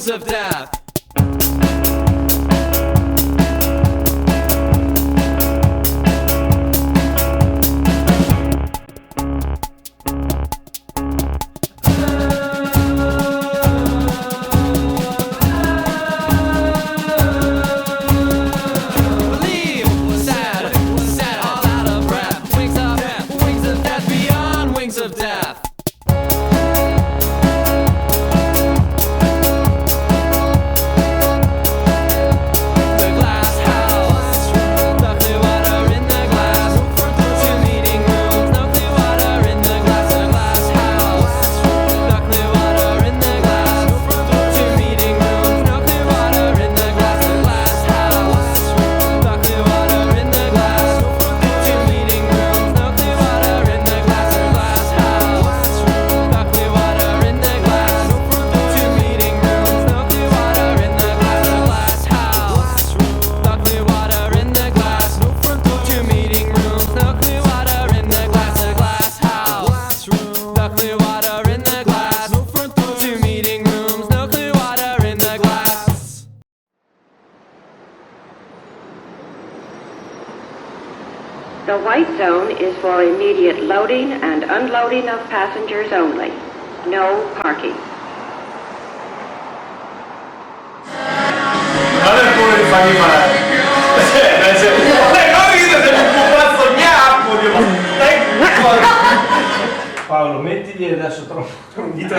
wings of death. The white zone is for immediate loading and unloading of passengers only. No parking. Non è come di farmi male. Paolo, mettigli adesso troppo un dito.